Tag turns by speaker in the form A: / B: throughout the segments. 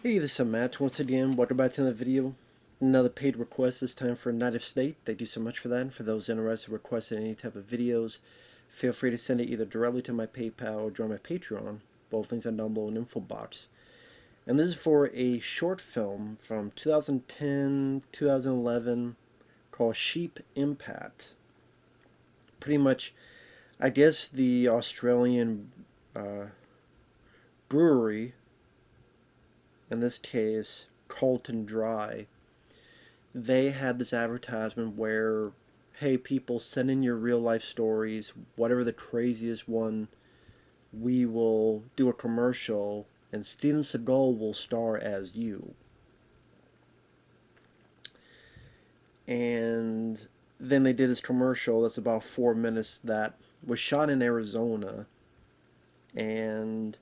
A: Hey, this is Matt once again. Welcome back to another video. Another paid request, this time for Night of State. Thank you so much for that. And for those interested in requesting any type of videos, feel free to send it either directly to my PayPal or join my Patreon. Both links are down below in the info box. And this is for a short film from 2010, 2011 called Sheep Impact. Pretty much, I guess the Australian brewery, in this case, Carlton Dry, they had this advertisement where, hey, people, send in your real life stories, whatever the craziest one, we will do a commercial, and Steven Seagal will star as you. And then they did this commercial that's about 4 minutes that was shot in Arizona, and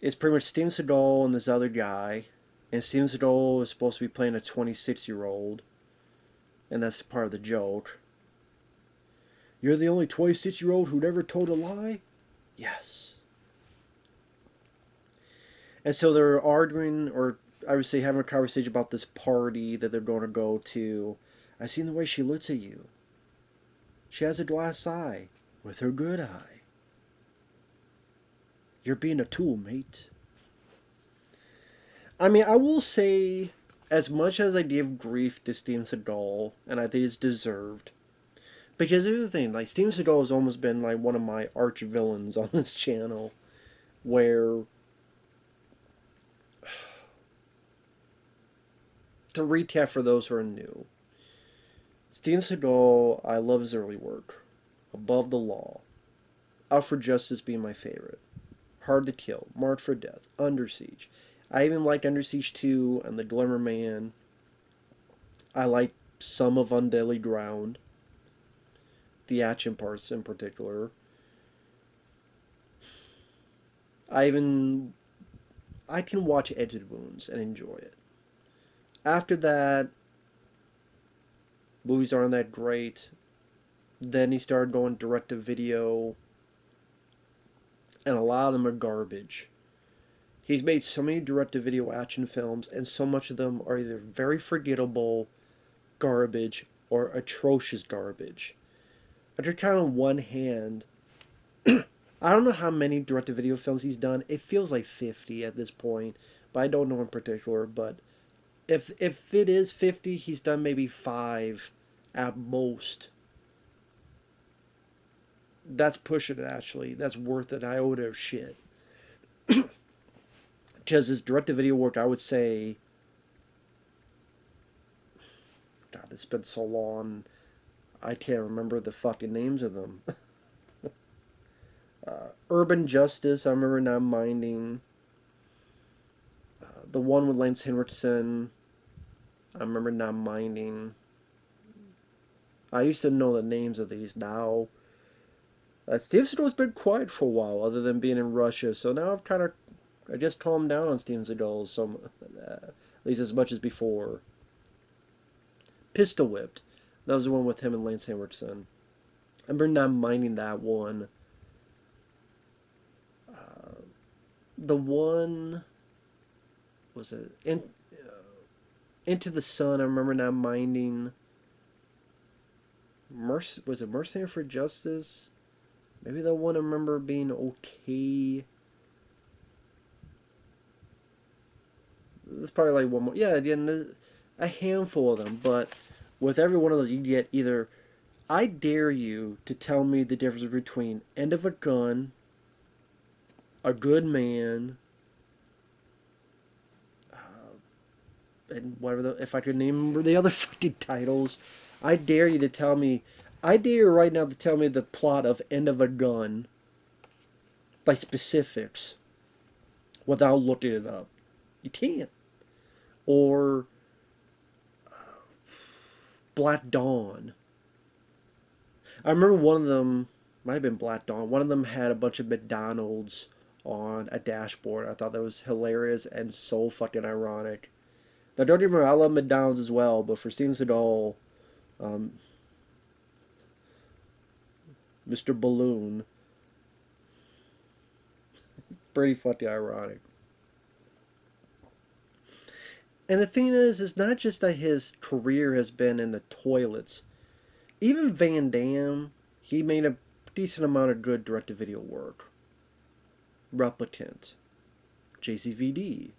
A: it's pretty much Steven Seagal and this other guy, and Steven Seagal is supposed to be playing a 26-year-old, and that's part of the joke. You're the only 26-year-old who never told a lie? Yes. And so they're arguing, or I would say having a conversation about this party that they're going to go to. I seen the way she looks at you. She has a glass eye with her good eye. You're being a tool, mate. I mean, I will say, as much as I give grief to Steven Seagal, and I think it's deserved, because here's the thing, like, Steven Seagal has almost been like one of my arch villains on this channel, where to recap for those who are new, Steven Seagal, I love his early work. Above the Law, Out for Justice being my favorite, Hard to Kill, Marked for Death, Under Siege. I even liked Under Siege 2 and The Glimmer Man. I like some of Undeadly Ground, the action parts in particular. I can watch Edged Wounds and enjoy it. After that, movies aren't that great. Then he started going direct to video, and a lot of them are garbage. He's made so many direct to video action films, and so much of them are either very forgettable garbage or atrocious garbage. I just count on one hand. I don't know how many direct to video films he's done. It feels like 50 at this point, but I don't know in particular. But if it is 50, he's done maybe 5 at most. That's pushing it, actually. That's worth it. I owe it a shit. Because his direct to video work, I would say, God, it's been so long, I can't remember the fucking names of them. Urban Justice, I remember Not Minding. The one with Lance Henriksen, I remember Not Minding. I used to know the names of these. Now, Steve Seagal's been quiet for a while, other than being in Russia. So now I just calmed down on Steven Seagal, at least as much as before. Pistol Whipped, that was the one with him and Lance Henriksen. I remember Not Minding that one. The one was it Into the Sun. I remember Not Minding. Was it Mercenary for Justice? Maybe the one I remember being okay. There's probably like one more. Yeah, again, a handful of them. But with every one of those, you get either, I dare you to tell me the difference between End of a Gun, A Good Man, and whatever if I could name the other fucking titles. I dare you to tell me. I dare you right now to tell me the plot of End of a Gun, like specifics, without looking it up. You can't. Or Black Dawn. I remember one of them, might have been Black Dawn, one of them had a bunch of McDonald's on a dashboard. I thought that was hilarious and so fucking ironic. Now, don't get me wrong, I love McDonald's as well, but for Steven Seagal, Mr. Balloon, pretty fucking ironic. And the thing is, it's not just that his career has been in the toilets. Even Van Damme, he made a decent amount of good direct-to-video work. Replicant, JCVD,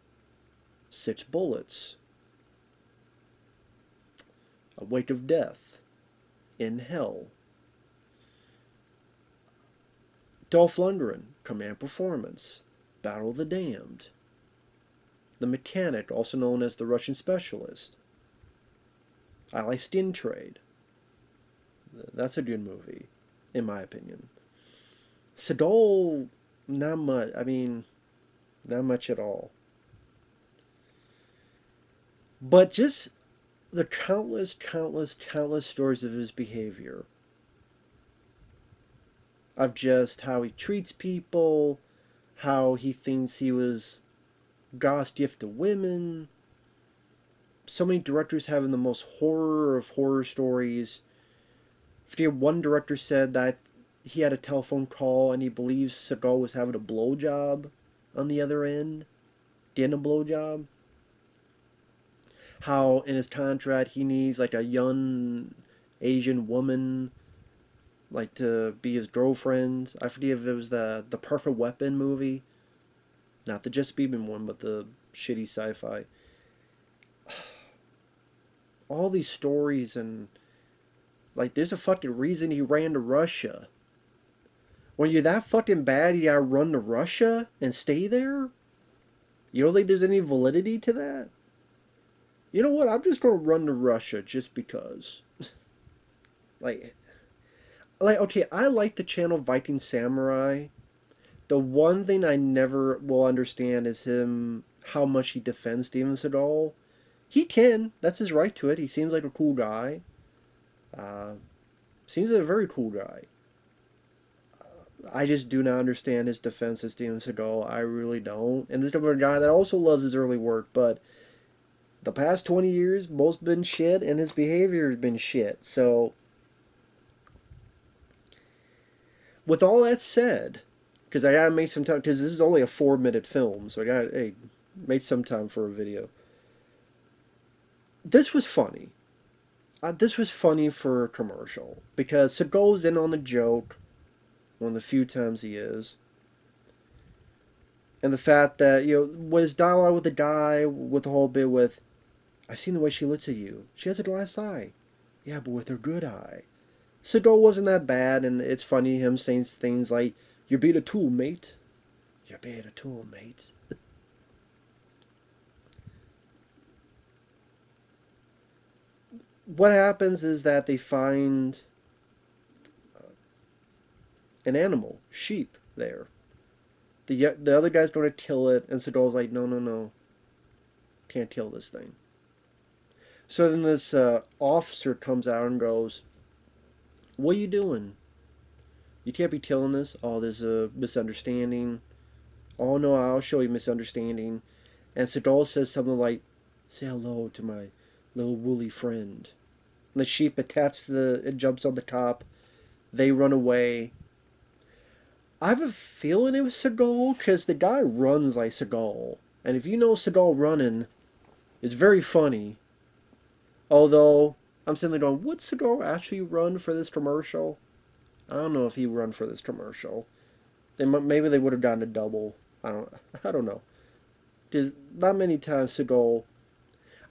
A: Six Bullets, A Wake of Death, In Hell, Dolph Lundgren, Command Performance, Battle of the Damned, The Mechanic, also known as the Russian Specialist, Ally Skin Trade. That's a good movie, in my opinion. Seagal, not much. I mean, not much at all. But just the countless, countless, countless stories of his behavior. Of just how he treats people, how he thinks he was God's gift to women. So many directors having the most horror of horror stories. One director said that he had a telephone call and he believes Seagal was having a blowjob on the other end. Getting a blowjob. How in his contract he needs like a young Asian woman like to be his girlfriend. I forget if it was the Perfect Weapon movie. Not the Jess Beeman one, but the shitty sci-fi. All these stories and like there's a fucking reason he ran to Russia. When you're that fucking bad, you gotta run to Russia and stay there? You don't think there's any validity to that? You know what? I'm just gonna run to Russia just because. like, okay, I like the channel Viking Samurai. The one thing I never will understand is how much he defends Steven Seagal. He can. That's his right to it. He seems like a cool guy. Seems like a very cool guy. I just do not understand his defense of Steven Seagal. I really don't. And this is a guy that also loves his early work, but the past 20 years, most been shit, and his behavior has been shit. So, with all that said, because I gotta make some time, because this is only a 4-minute film, so I gotta make some time for a video. This was funny. This was funny for a commercial, because Seagal's in on the joke, one of the few times he is. And the fact that, was dialogue with the guy, with the whole bit with, I've seen the way she looks at you. She has a glass eye. Yeah, but with her good eye. Seagal wasn't that bad, and it's funny him saying things like, you're being a tool, mate. You're being a tool, mate. What happens is that they find an animal, sheep, there. The other guy's going to kill it, and Seagal's like, no. Can't kill this thing. So then this officer comes out and goes, what are you doing? You can't be killing this. Oh, there's a misunderstanding. Oh, no, I'll show you misunderstanding. And Seagal says something like, say hello to my little woolly friend. And the sheep it jumps on the top. They run away. I have a feeling it was Seagal, because the guy runs like Seagal. And if you know Seagal running, it's very funny. Although, I'm sitting there going, would Seagal actually run for this commercial? I don't know if he run for this commercial. Maybe they would have gotten a double. I don't know. There's not many times Seagal.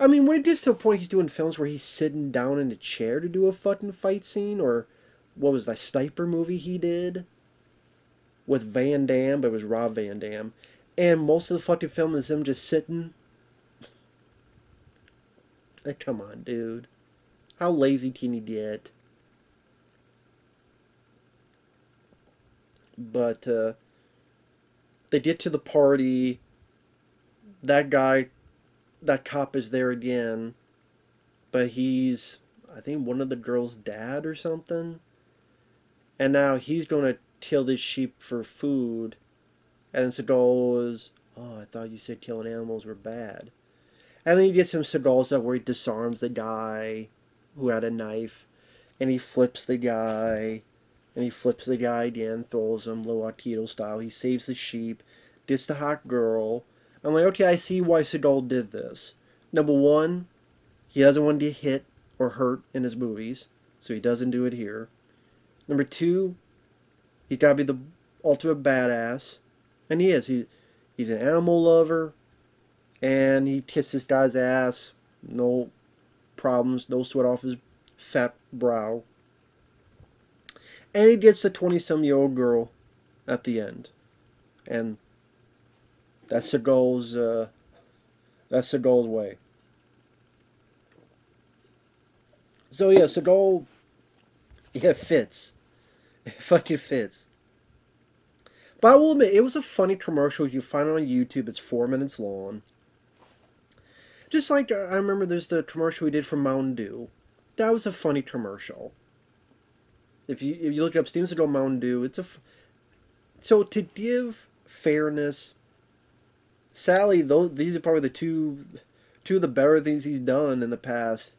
A: I mean, when it gets to a point he's doing films where he's sitting down in a chair to do a fucking fight scene, or what was that Sniper movie he did with Van Damme, but it was Rob Van Dam, and most of the fucking film is him just sitting. Like, come on, dude. How lazy can you get? But they get to the party. That cop is there again, but he's, I think, one of the girl's dad or something. And now he's going to kill this sheep for food. And Seagal is, oh, I thought you said killing animals were bad. And then you get some Seagal stuff where he disarms the guy who had a knife. And he flips the guy. And he flips the guy again, throws him, low Aikido style. He saves the sheep, gets the hot girl. I'm like, okay, I see why Seagal did this. Number one, he doesn't want to get hit or hurt in his movies, so he doesn't do it here. Number two, he's got to be the ultimate badass, and he is. He's an animal lover, and he kissed this guy's ass. No problems, no sweat off his fat brow. And he gets the 20-some-year-old girl at the end. And that's Seagal's way. So yeah, Seagal, yeah, it fits. It fucking fits. But I will admit, it was a funny commercial. You find it on YouTube. It's 4 minutes long. Just like I remember there's the commercial we did for Mountain Dew. That was a funny commercial. If you look up Steven Seagal Mountain Dew, so to give fairness, Sally, these are probably the two of the better things he's done in the past.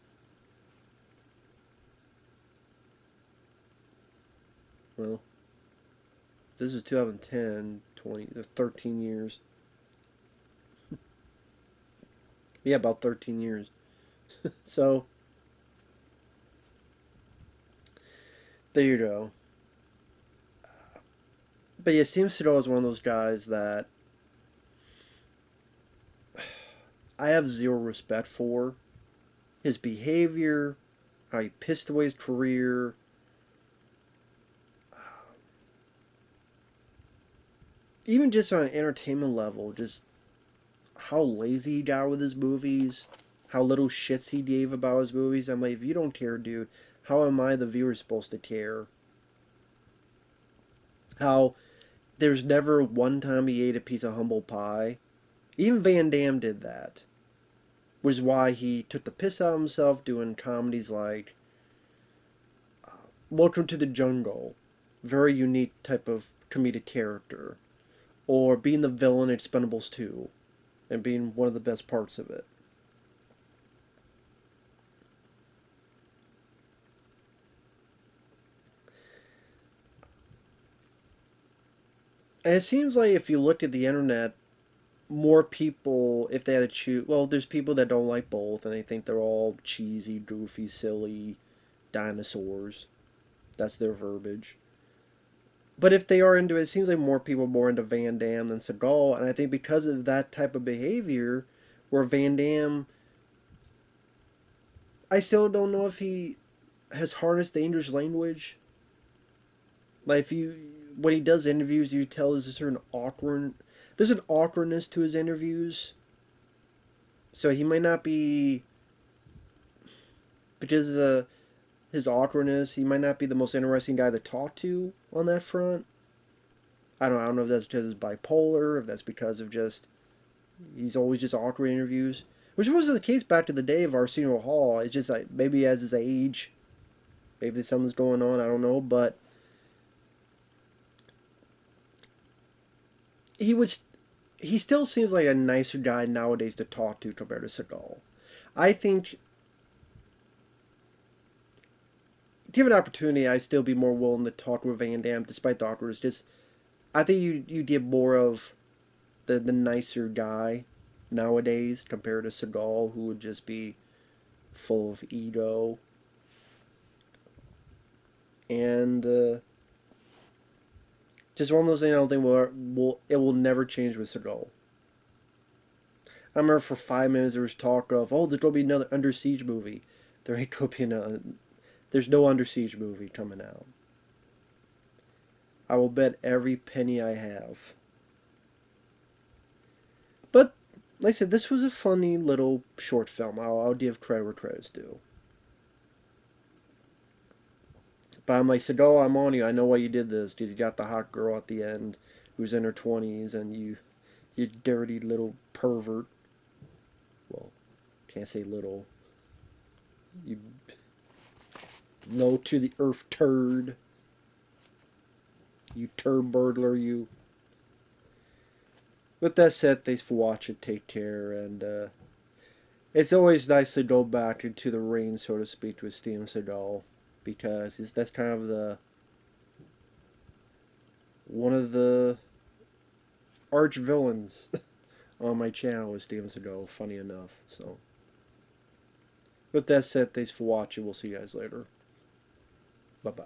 A: Well, this is 2010, 13 years. Yeah, about 13 years. So, there you go. But yeah, Steven Seagal is one of those guys that I have zero respect for. His behavior, how he pissed away his career. Even just on an entertainment level, just how lazy he got with his movies, how little shits he gave about his movies. I'm like, if you don't care, dude, how am I, the viewer, supposed to care? How there's never one time he ate a piece of humble pie. Even Van Damme did that. Which is why he took the piss out of himself doing comedies like Welcome to the Jungle. Very unique type of comedic character. Or being the villain in Expendables 2. And being one of the best parts of it. And it seems like if you looked at the internet, more people, if they had to choose, well, there's people that don't like both, and they think they're all cheesy, goofy, silly dinosaurs. That's their verbiage. But if they are into it, it seems like more people are more into Van Damme than Seagal, and I think because of that type of behavior, where Van Damme, I still don't know if he has harnessed the English language. Like if you, when he does interviews, you tell there's a certain there's an awkwardness to his interviews. So he might not be, because of his awkwardness, he might not be the most interesting guy to talk to on that front. I don't know if that's because he's bipolar, if that's because of just he's always just awkward interviews, which was the case back to the day of Arsenio Hall. It's just like maybe as his age, maybe something's going on. I don't know, but he still seems like a nicer guy nowadays to talk to compared to Seagal. I think, given opportunity, I'd still be more willing to talk with Van Damme despite the awkwardness. Just, I think you get more of the nicer guy nowadays compared to Seagal, who would just be full of ego. And just one of those things I don't think will never change with Seagal. I remember for 5 minutes there was talk of, oh, there's going to be another Under Siege movie. There ain't going to be another. There's no Under Siege movie coming out. I will bet every penny I have. But, like I said, this was a funny little short film. I'll give credit where credit's due. But I'm like, Seagal, I'm on you. I know why you did this. Because you got the hot girl at the end who's in her 20s, and you dirty little pervert. Well, can't say little. You low to the earth turd. You turd burglar, you. With that said, thanks for watching. Take care, and it's always nice to go back into the ring, so to speak, with Steven Seagal, because that's kind of one of the arch villains on my channel is Steven Seagal. Funny enough, so. With that said, thanks for watching. We'll see you guys later. Bye-bye.